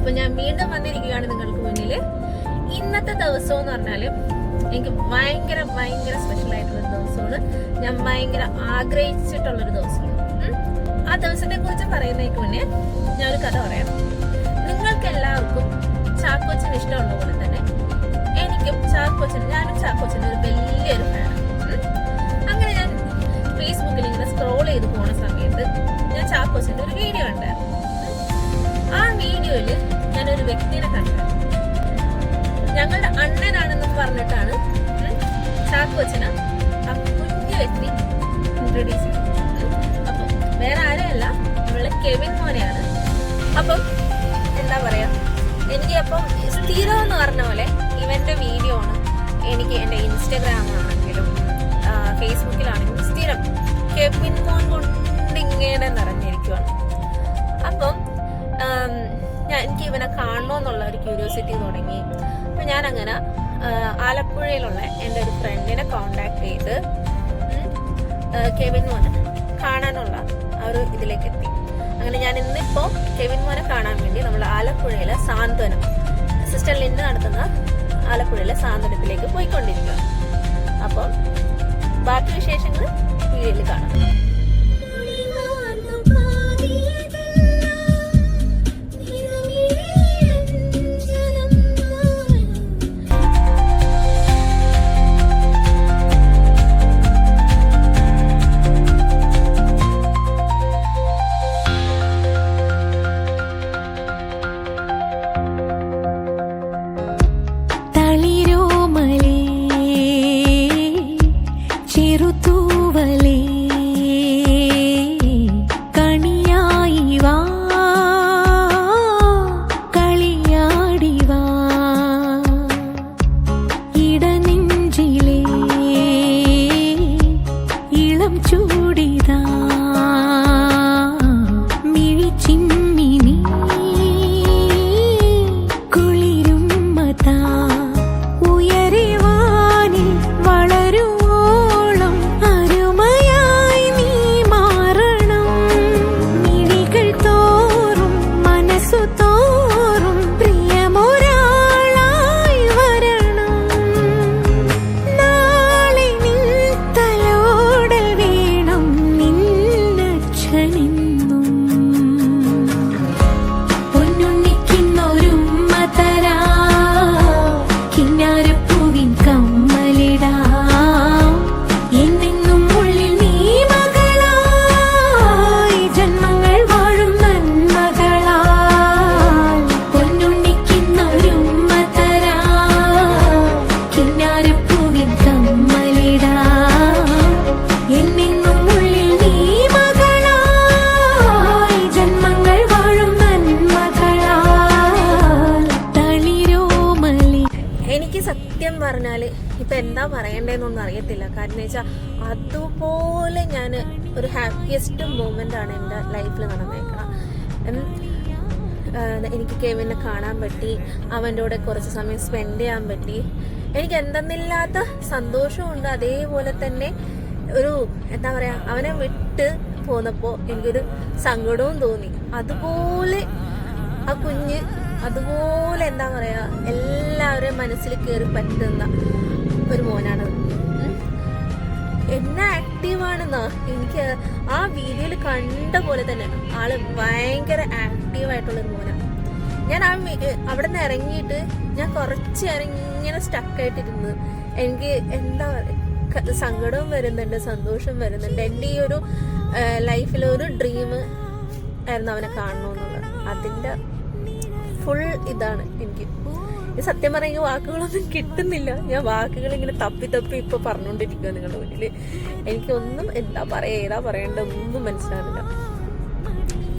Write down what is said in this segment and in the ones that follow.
അപ്പൊ ഞാൻ വീണ്ടും വന്നിരിക്കുകയാണ് നിങ്ങൾക്ക് മുന്നിൽ. ഇന്നത്തെ ദിവസം എന്ന് പറഞ്ഞാല് എനിക്ക് ഭയങ്കര സ്പെഷ്യൽ ആയിട്ടുള്ള ദിവസമാണ്. ഞാൻ ഭയങ്കര ആഗ്രഹിച്ചിട്ടുള്ളൊരു ദിവസമാണ്. ആ ദിവസത്തെ കുറിച്ച് പറയുന്നതിന് മുന്നേ ഞാനൊരു കഥ പറയാം. നിങ്ങൾക്ക് എല്ലാവർക്കും ചാക്കോച്ചന് ഇഷ്ടമുള്ള പോലെ തന്നെ എനിക്കും ഞാനും ചാക്കോച്ചന് ഒരു വലിയൊരു ഫാനാണ്. അങ്ങനെ ഞാൻ ഫേസ്ബുക്കിൽ ഇങ്ങനെ സ്ക്രോൾ ചെയ്ത് പോണ സമയത്ത് ഞാൻ ചാക്കോച്ചന്റെ ഒരു വീഡിയോ ഉണ്ടായിരുന്നു. ആ വീഡിയോയില് ഞാനൊരു വ്യക്തിനെ കണ്ടു. ഞങ്ങളുടെ അണ്ണനാണെന്ന് പറഞ്ഞിട്ടാണ് ചാക്കോച്ചന് ആ കുഞ്ഞു വ്യക്തി ഇൻട്രൊഡ്യൂസ് ചെയ്തത്. അപ്പം വേറെ ആരെയല്ല, നമ്മളെ കെവിൻ മോനെയാണ്. അപ്പം എന്താ പറയാ, എനിക്ക് അപ്പം സ്ഥിരം എന്ന് പറഞ്ഞ പോലെ ഇവന്റെ വീഡിയോ ആണ് എനിക്ക് എൻ്റെ ഇൻസ്റ്റഗ്രാമാണെങ്കിലും ഫേസ്ബുക്കിലാണെങ്കിലും സ്ഥിരം കെവിൻ മോൻ കൊണ്ട് ഇങ്ങനെ നിറഞ്ഞിരിക്കുവാണ്. അപ്പം എനിക്ക് ഇവനെ കാണണമെന്നുള്ള ഒരു ക്യൂരിയോസിറ്റി തുടങ്ങി. അപ്പം ഞാനങ്ങനെ ആലപ്പുഴയിലുള്ള എൻ്റെ ഒരു ഫ്രണ്ടിനെ കോണ്ടാക്ട് ചെയ്ത് കെവിൻ മോനെ കാണാനുള്ള ആ ഒരു ഇതിലേക്ക് എത്തി. അങ്ങനെ ഞാൻ ഇന്നിപ്പോൾ കെവിൻ മോനെ കാണാൻ വേണ്ടി നമ്മൾ ആലപ്പുഴയിലെ സാന്ത്വനം, സിസ്റ്റർ ലിൻഡ് നടത്തുന്ന ആലപ്പുഴയിലെ സാന്ത്വനത്തിലേക്ക് പോയിക്കൊണ്ടിരിക്കുക. അപ്പം ബാക്കി വിശേഷങ്ങൾ വീഡിയോയിൽ കാണാം. സത്യം പറഞ്ഞാല് ഇപ്പൊ എന്താ പറയണ്ടേന്നൊന്നും അറിയത്തില്ല. കാരണം വെച്ചാൽ അതുപോലെ ഞാൻ ഒരു ഹാപ്പിയസ്റ്റ് മൂമെന്റ് ആണ് എൻ്റെ ലൈഫിൽ നടന്നേക്കണം. എനിക്ക് കെവിനെ കാണാൻ പറ്റി, അവൻ്റെ കൂടെ കുറച്ച് സമയം സ്പെൻഡ് ചെയ്യാൻ പറ്റി. എനിക്ക് എന്തെന്നില്ലാത്ത സന്തോഷമുണ്ട്. അതേപോലെ തന്നെ ഒരു എന്താ പറയാ, അവനെ വിട്ട് പോന്നപ്പോൾ എനിക്കൊരു സങ്കടവും തോന്നി. അതുപോലെ ആ കുഞ്ഞ് അതുപോലെ എന്താ പറയാ, എല്ലാവരും മനസ്സിൽ കയറി പറ്റുന്ന ഒരു മോനാണ്. എന്നാ ആക്റ്റീവാണെന്നാ എനിക്ക് ആ വീഡിയോയിൽ കണ്ട പോലെ തന്നെ ആള് ഭയങ്കര ആക്റ്റീവായിട്ടുള്ളൊരു മോനാണ്. ഞാൻ അവിടെ നിന്ന് ഇറങ്ങിയിട്ട് ഞാൻ കുറച്ച് ഇങ്ങനെ സ്റ്റക്കായിട്ടിരുന്നു. എനിക്ക് എന്താ സങ്കടവും വരുന്നുണ്ട്, സന്തോഷം വരുന്നുണ്ട്. എൻ്റെ ഈ ഒരു ലൈഫിലൊരു ഡ്രീം ആയിരുന്നു അവനെ കാണണമെന്നുള്ളത്. അതിൻ്റെ ഫുൾ ഇതാണ് എനിക്ക്. സത്യം പറഞ്ഞെങ്കിൽ വാക്കുകളൊന്നും കിട്ടുന്നില്ല. ഞാൻ വാക്കുകൾ ഇങ്ങനെ തപ്പി ഇപ്പൊ പറഞ്ഞുകൊണ്ടിരിക്കുക നിങ്ങളുടെ മുന്നിൽ. എനിക്കൊന്നും എന്താ പറയാ, ഏതാ പറയേണ്ട ഒന്നും മനസ്സിലാവില്ല.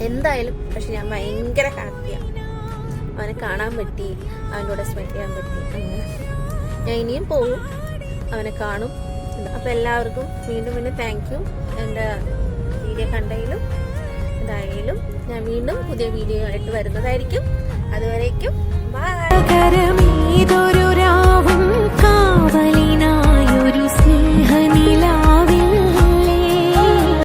എന്തായാലും പക്ഷെ ഞാൻ ഭയങ്കര ഹാപ്പിയാണ്. അവനെ കാണാൻ പറ്റി, അവൻ്റെ കൂടെ സ്പെൻഡ് ചെയ്യാൻ പറ്റി. അങ്ങനെ ഞാൻ ഇനിയും പോകും, അവനെ കാണും. അപ്പം എല്ലാവർക്കും വീണ്ടും താങ്ക് യു. എൻ്റെ വീഡിയോ കണ്ടതിലും ഇതായാലും ഞാൻ വീണ്ടും പുതിയ വീഡിയോ ആയിട്ട് വരുന്നതായിരിക്കും. അതുവരേക്കും ബൈ.